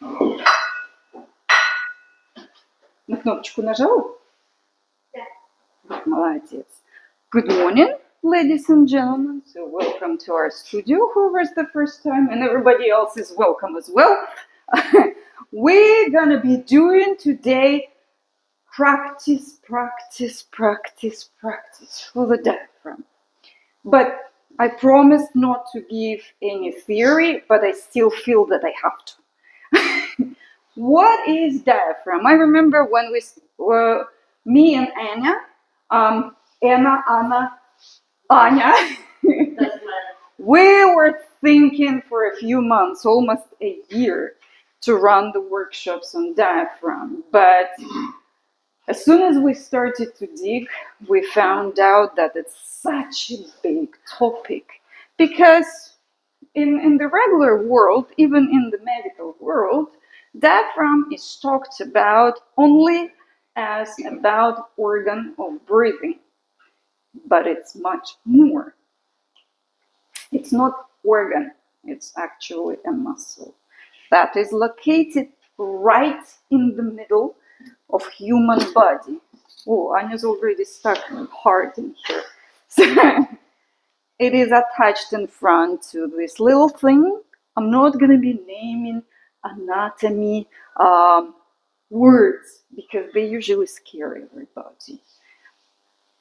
На кнопочку нажал? Да. Молодец. Good morning, ladies and gentlemen. So welcome to our studio, whoever's the first time, and everybody else is welcome as well. We're gonna be doing today practice for the diaphragm. But I promised not to give any theory, but I still feel that I have to. What is diaphragm? I remember when we were, me and Anya, Anna, Anya, we were thinking for a few months, almost a year, to run the workshops on diaphragm. But as soon as we started to dig, we found out that it's such a big topic. Because in the regular world, even in the medical world, diaphragm is talked about only as about organ of breathing. But it's much more. It's not organ, it's actually a muscle that is located right in the middle of human body. Oh, Anya's already stuck hard in here. So it is attached in front to this little thing. I'm not going to be naming anatomy words because they usually scare everybody.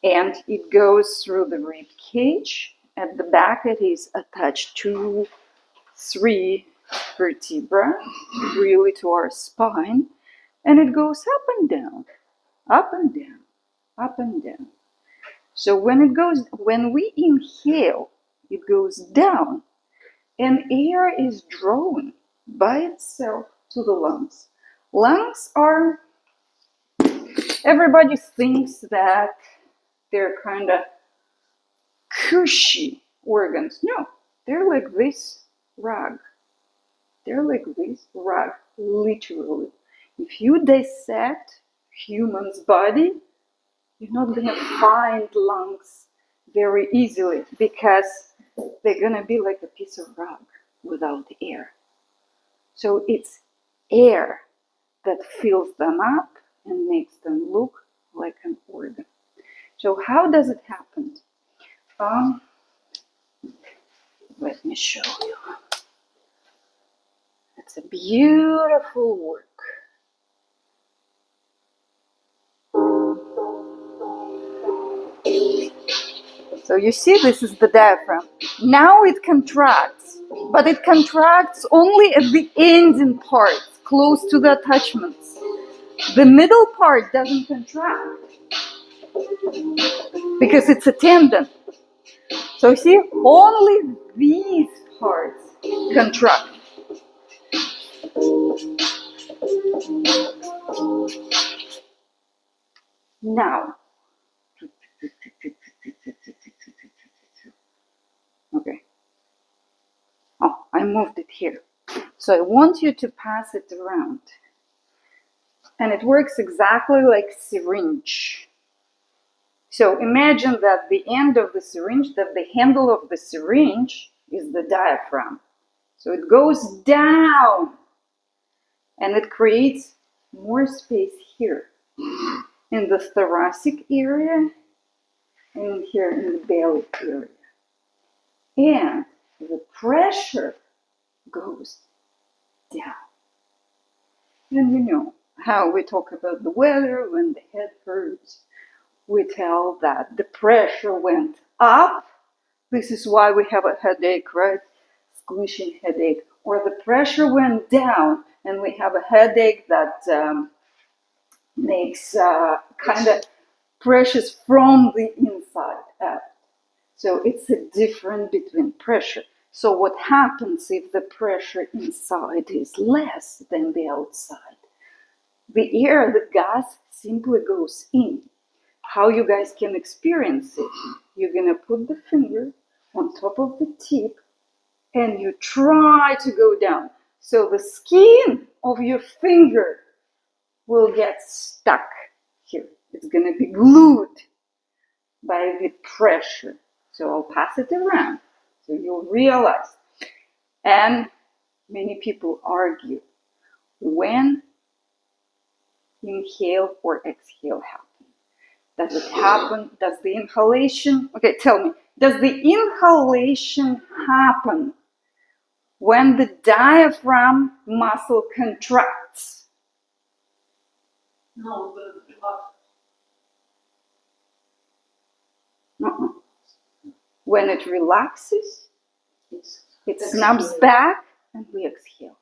And it goes through the rib cage. At the back, it is attached to 3 vertebrae, really to our spine. And it goes up and down, up and down, up and down. So when we inhale, it goes down, and air is drawn by itself to the lungs. Lungs are, everybody thinks that they're kind of cushy organs. No, they're like this rug. They're like this rug, literally. If you dissect human's body, you're not going to find lungs very easily because they're going to be like a piece of rug without air. So it's air that fills them up and makes them look like an organ. So how does it happen? Let me show you. It's a beautiful work. So you see, this is the diaphragm. Now it contracts, but it contracts only at the ending part, close to the attachments. The middle part doesn't contract because it's a tendon. So you see, only these parts contract. Now, okay. Oh, I moved it here. So I want you to pass it around. And it works exactly like syringe. So imagine that the end of the syringe, that the handle of the syringe is the diaphragm. So it goes down and it creates more space here in the thoracic area and here in the belly area. And the pressure goes down. And you know how we talk about the weather when the head hurts. We tell that the pressure went up. This is why we have a headache, right? Squishing headache. Or the pressure went down and we have a headache that makes kind of pressures from the inside out. So it's a difference between pressure. So what happens if the pressure inside is less than the outside? The air, the gas simply goes in. How you guys can experience it? You're going to put the finger on top of the tip and you try to go down. So the skin of your finger will get stuck here. It's going to be glued by the pressure. So I'll pass it around so you'll realize. And many people argue, when inhale or exhale happen? Does it happen? Does the inhalation, okay, tell me, does the inhalation happen when the diaphragm muscle contracts? No, Uh-uh. When it relaxes, it snaps back and we exhale.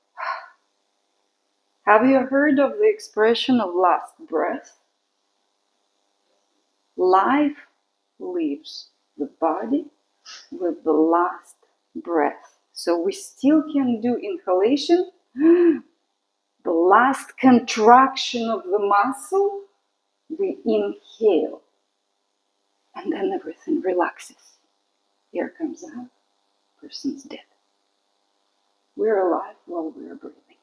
Have you heard of the expression of last breath? Life leaves the body with the last breath. So we still can do inhalation. The last contraction of the muscle, we inhale. And then everything relaxes. Air comes out, person's dead. We're alive while we're breathing.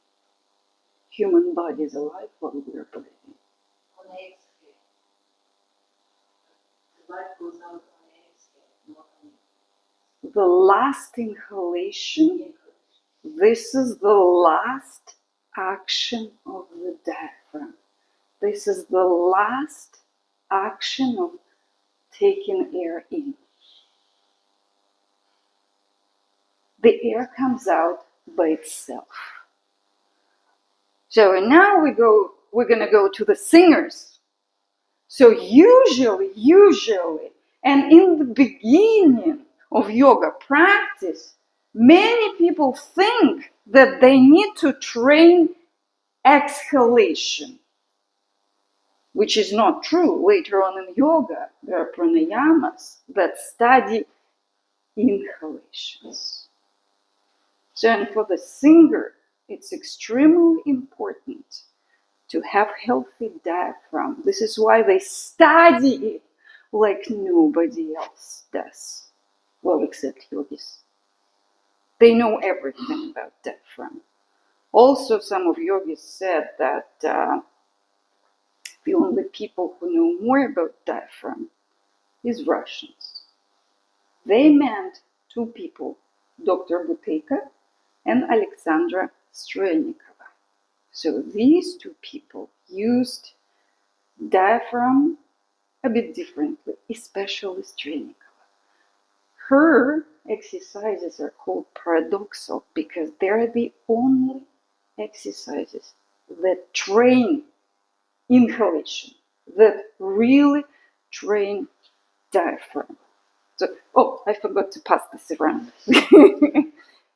Human body is alive while we're breathing. on exhale. The life goes out on exhale, not on The last inhalation, this is the last action of the diaphragm. This is the last action of taking air in. The air comes out by itself. So now we're gonna go to the singers. So usually, and in the beginning of yoga practice, many people think that they need to train exhalation, which is not true. Later on in yoga, there are pranayamas that study inhalations. So, and for the singer, it's extremely important to have healthy diaphragm. This is why they study it like nobody else does. Well, except yogis. They know everything about diaphragm. Also, some of yogis said that the only people who know more about diaphragm is Russians. They meant two people, Dr. Buteyko and Alexandra Strelnikova. So these two people used diaphragm a bit differently, especially Strelnikova. Her exercises are called paradoxal because they're the only exercises that train inhalation, that really train diaphragm. So, oh, I forgot to pass this around.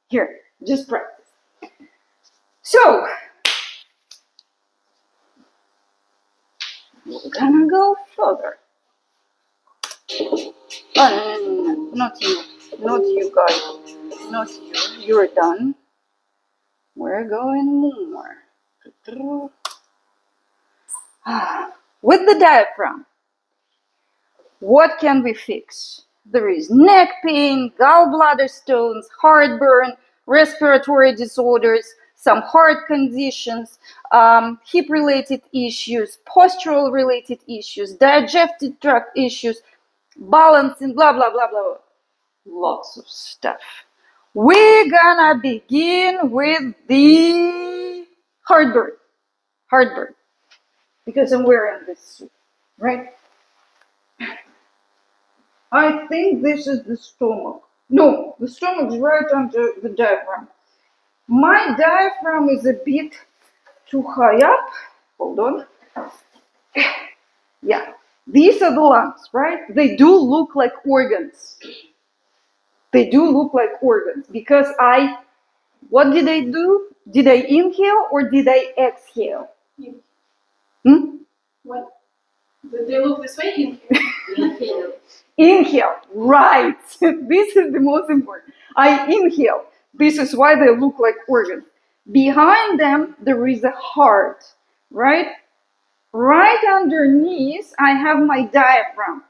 Here, just practice. So, we're gonna go further. Oh, no, not you. Not you guys. Not you. You're done. We're going more. With the diaphragm, what can we fix? There is neck pain, gallbladder stones, heartburn, respiratory disorders, some heart conditions, hip-related issues, postural-related issues, digestive tract issues, balancing, blah, blah, blah, blah. Lots of stuff. We're gonna begin with the heartburn. Heartburn. Because I'm wearing this suit, right? I think this is the stomach. No, the stomach is right under the diaphragm. My diaphragm is a bit too high up. Hold on. Yeah, these are the lungs, right? They do look like organs. They do look like organs because what did I do? Did I inhale or did I exhale? what? But they look this way. Inhale. Inhale, right. This is the most important. I inhale. This is why they look like organs. Behind them, there is a heart, right? Right underneath, I have my diaphragm.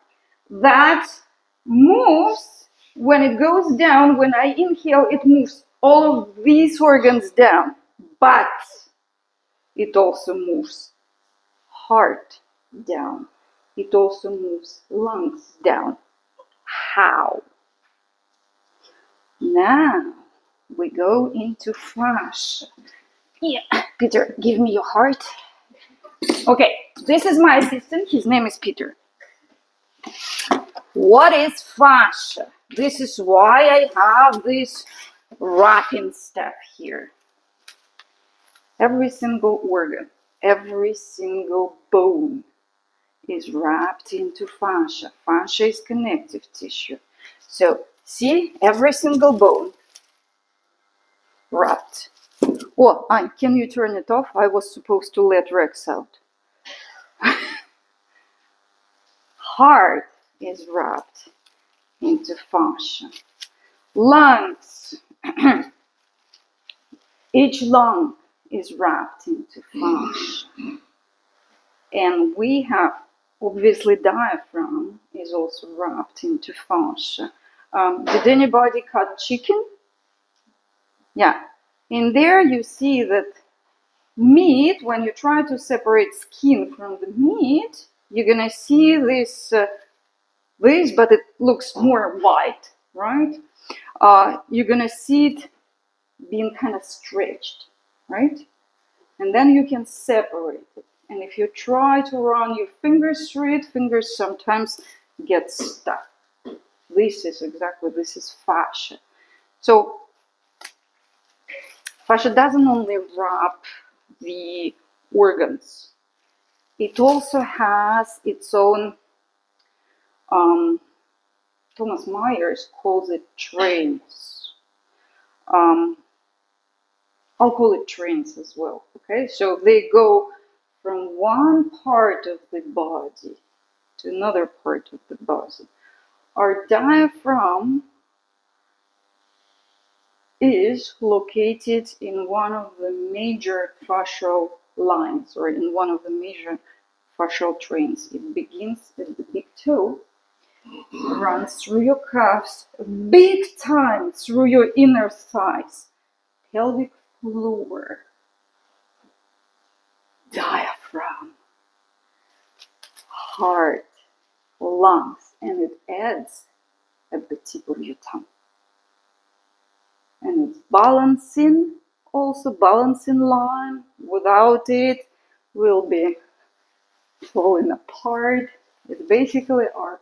That moves when it goes down. When I inhale, it moves all of these organs down. But it also moves heart down. It also moves lungs down. How? Now we go into fascia. Yeah, Peter, give me your heart. Okay, this is my assistant. His name is Peter. What is fascia? This is why I have this wrapping stuff here. Every single organ, every single bone is wrapped into fascia. Fascia is connective tissue. So, see, every single bone wrapped. Oh, can you turn it off? I was supposed to let Rex out. Heart is wrapped into fascia. Lungs. Each lung is wrapped into fascia. And we have, obviously, diaphragm is also wrapped into fascia. Did anybody cut chicken? Yeah. In there you see that meat, when you try to separate skin from the meat, you're gonna see this, but it looks more white, right? You're gonna see it being kind of stretched, right? And then you can separate it. And if you try to run your fingers through it, fingers sometimes get stuck. This is fascia. So fascia doesn't only wrap the organs, it also has its own, Thomas Myers calls it trains. I'll call it trains as well, okay? So they go from one part of the body to another part of the body. Our diaphragm is located in one of the major fascial lines, or in one of the major fascial trains. It begins at the big toe, runs through your calves, big time through your inner thighs, pelvic floor, diaphragm, heart, lungs, and it ends at the tip of your tongue. And it's balancing, also balancing line. Without it, we'll be falling apart. It's basically our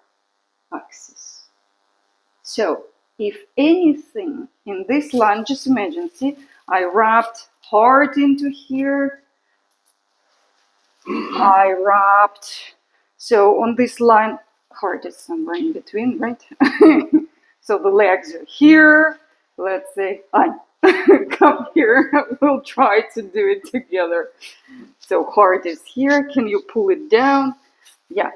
axis. So, if anything in this line, just imagine, see, I wrapped heart into here. I wrapped, so on this line, heart is somewhere in between, right? So the legs are here. Let's say, come here. We'll try to do it together. So heart is here. Can you pull it down? Yeah.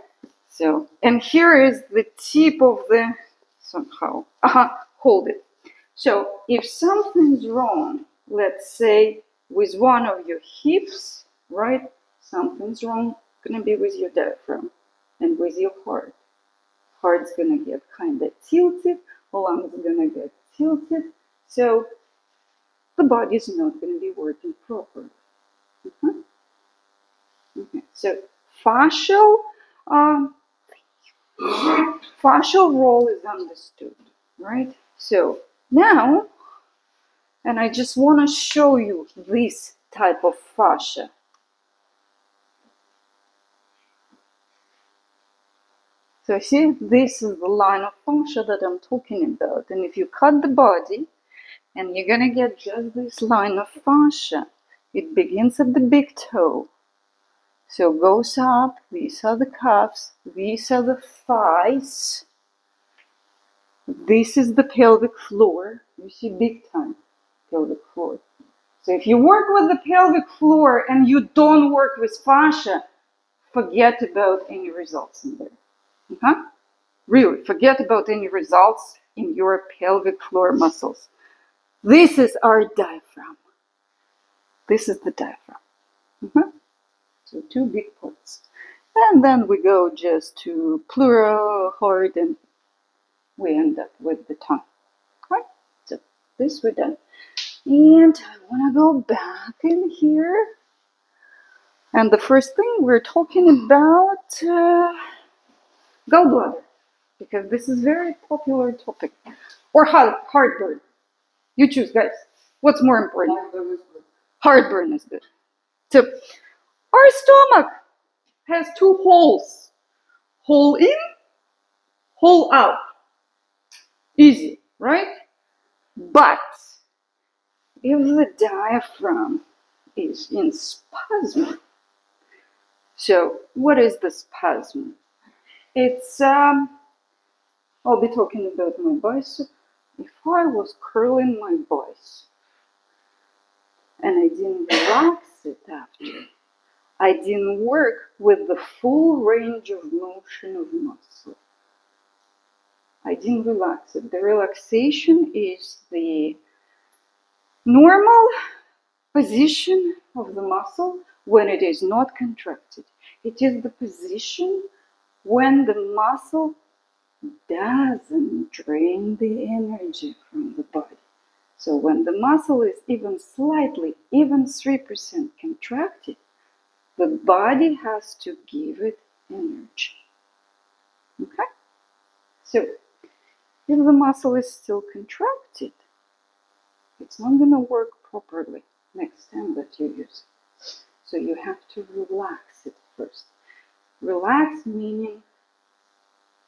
So, and here is the tip of the, somehow, hold it. So if something's wrong, let's say with one of your hips, right? Something's wrong, gonna be with your diaphragm and with your heart. Heart's gonna get kind of tilted, lungs gonna get tilted, so the body's not gonna be working properly. Okay. So fascial role is understood, right? So now, and I just want to show you this type of fascia. So see, this is the line of fascia that I'm talking about. And if you cut the body, and you're gonna get just this line of fascia. It begins at the big toe. So goes up, these are the calves, these are the thighs. This is the pelvic floor. You see big time pelvic floor. So if you work with the pelvic floor and you don't work with fascia, forget about any results in there. Really, forget about any results in your pelvic floor muscles. This is our diaphragm. This is the diaphragm. So two big parts. And then we go just to pleural, heart, and we end up with the tongue. Right? So this we're done. And I want to go back in here. And the first thing we're talking about gallbladder, because this is a very popular topic. Or heartburn. You choose, guys. What's more important? Heartburn is good. So our stomach has two holes. Hole in, hole out. Easy, right? But if the diaphragm is in spasm, so what is the spasm? It's, I'll be talking about my bicep. If I was curling my bicep and I didn't relax it after, I didn't work with the full range of motion of muscle. I didn't relax it. The relaxation is the normal position of the muscle when it is not contracted. It is the position when the muscle doesn't drain the energy from the body. So when the muscle is even slightly, even 3% contracted, the body has to give it energy. Okay? So if the muscle is still contracted, it's not going to work properly next time that you use it. So you have to relax it first. Relax meaning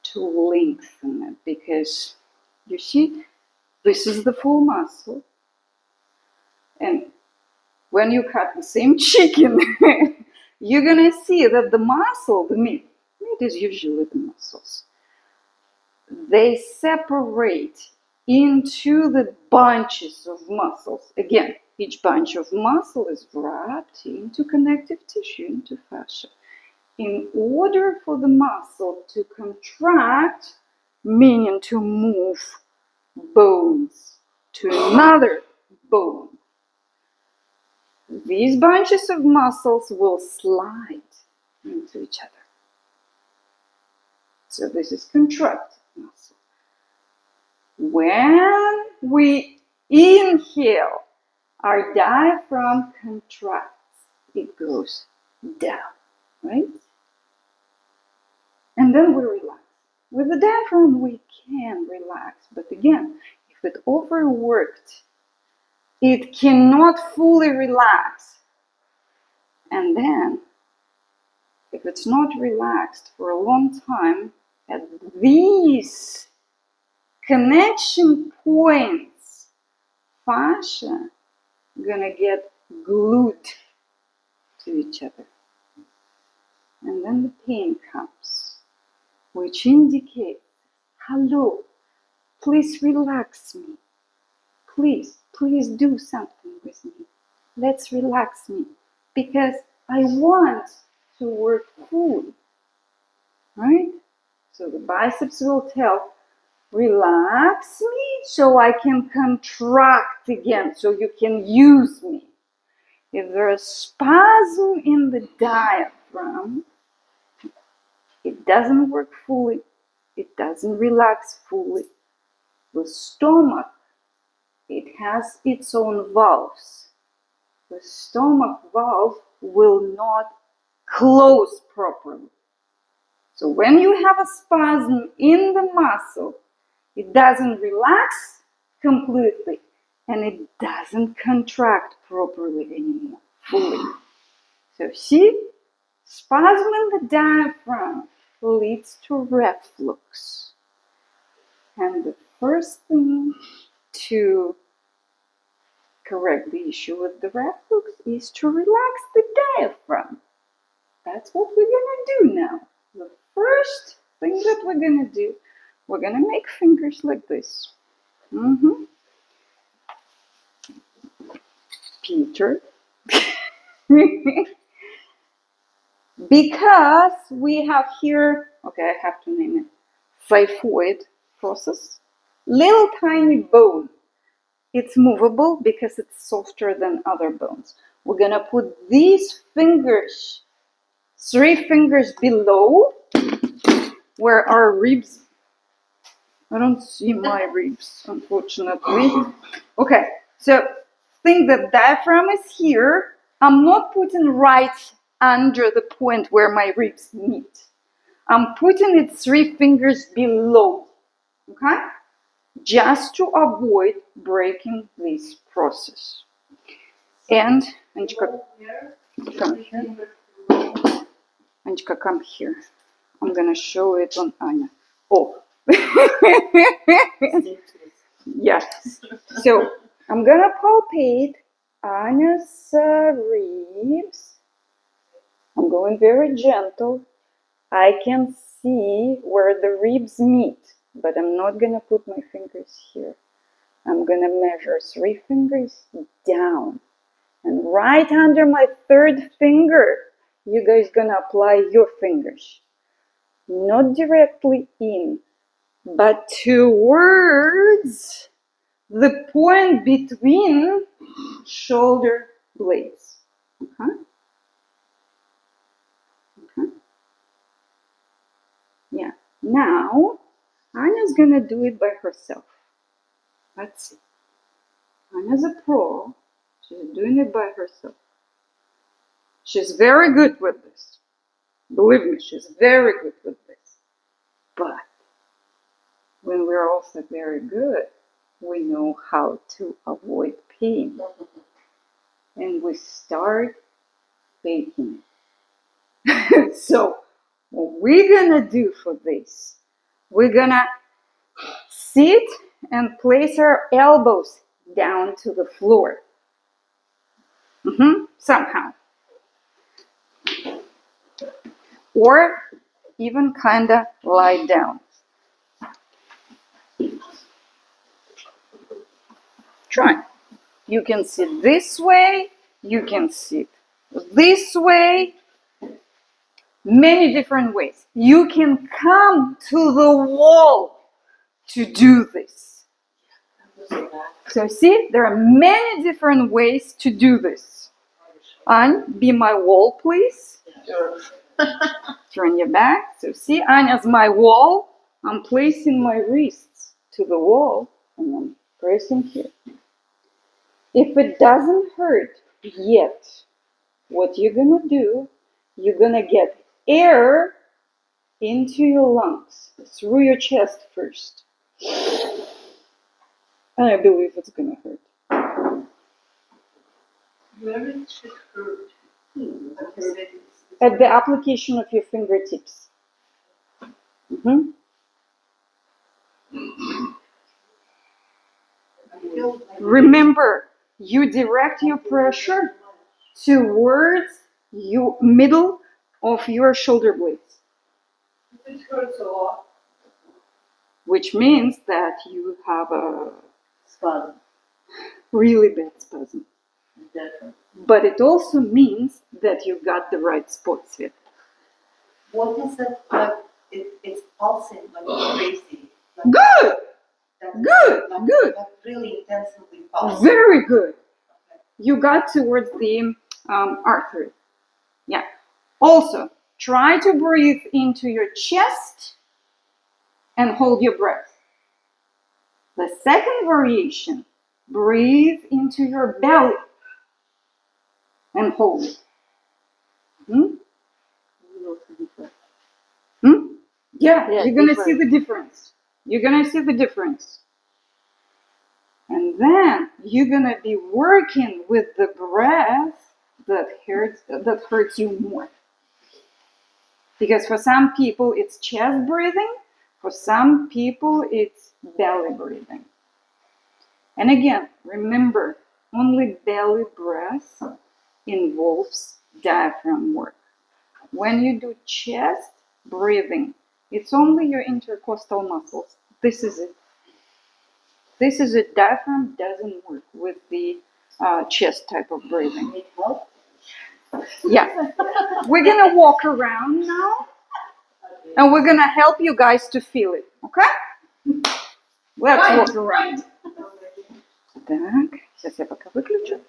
to lengthen it, because you see, this is the full muscle. And when you cut the same chicken, you're going to see that the muscle, the meat is usually the muscles, they separate into the bunches of muscles. Again, each bunch of muscle is wrapped into connective tissue, into fascia. In order for the muscle to contract, meaning to move bones to another bone, these bunches of muscles will slide into each other. So this is contracted muscle. When we inhale, our diaphragm contracts. It goes down, right? And then we relax. With the diaphragm, we can relax. But again, if it overworked, it cannot fully relax. And then, if it's not relaxed for a long time, at these connection points, fascia gonna get glued to each other. And then the pain comes, which indicates, hello, please relax me. Please do something with me. Let's relax me, because I want to work fully, right? So the biceps will tell, relax me so I can contract again, so you can use me. If there is spasm in the diaphragm, it doesn't work fully, it doesn't relax fully. The stomach, it has its own valves. The stomach valve will not close properly. So when you have a spasm in the muscle, it doesn't relax completely and it doesn't contract properly anymore, fully. So see, spasm in the diaphragm leads to reflux. And the first thing to correct the issue with the reflux is to relax the diaphragm. That's what we're going to do now. The first thing that we're going to do, we're going to make fingers like this. Peter. Because we have here, okay, I have to name it, xiphoid process, little tiny bone. It's movable because it's softer than other bones. We're going to put these fingers, 3 fingers below where our ribs, I don't see my ribs, unfortunately. Okay, so think the diaphragm is here. I'm not putting right under the point where my ribs meet. I'm putting it 3 fingers below, okay? Just to avoid breaking this process. And Anchka, come here. Anchka, come here. I'm gonna show it on Anya. Oh. Yes. So I'm gonna palpate Anya's ribs. I'm going very gentle. I can see where the ribs meet, but I'm not gonna put my fingers here. I'm gonna measure 3 fingers down. And right under my 3rd finger, you guys gonna apply your fingers. Not directly in, but towards the point between shoulder blades. Yeah. Now, Anya's gonna do it by herself. Let's see. Anya's a pro. She's doing it by herself. She's very good with this. Believe me, she's very good with this. But when we're also very good, we know how to avoid pain. And we start baking. So, what we're gonna do for this, we're gonna sit and place our elbows down to the floor. Somehow. Or even kinda lie down. Try. You can sit this way, you can sit this way, many different ways. You can come to the wall to do this. So see, there are many different ways to do this. Anya, be my wall, please. Sure. Turn your back. So see, Anya's my wall. I'm placing my wrists to the wall and I'm pressing here. If it doesn't hurt yet, what you're gonna do, you're gonna get air into your lungs through your chest first. And I believe it's gonna hurt. Where it should hurt. At the application of your fingertips. Remember, you direct your pressure towards your middle of your shoulder blades. It hurts a lot. Which means that you have a Spasm. really bad spasm. Definitely. But it also means that you got the right spot, Sveta. What is it like? It's pulsing like crazy. Like, Good! Good! Like, Good! Like really intensively pulsing. Very good. Okay. You got towards the artery. Yeah. Also, try to breathe into your chest and hold your breath. The second variation, breathe into your belly and hold it. Yeah, you're gonna see the difference. You're gonna see the difference. And then you're gonna be working with the breath that hurts you more. Because for some people it's chest breathing, for some people it's belly breathing. And again, remember, only belly breath involves diaphragm work. When you do chest breathing, it's only your intercostal muscles. This is it. This is it. Diaphragm doesn't work with the chest type of breathing. Need help? Yeah. We're gonna walk around now, and we're gonna help you guys to feel it. Okay? Let's walk around. Так, сейчас я пока выключу.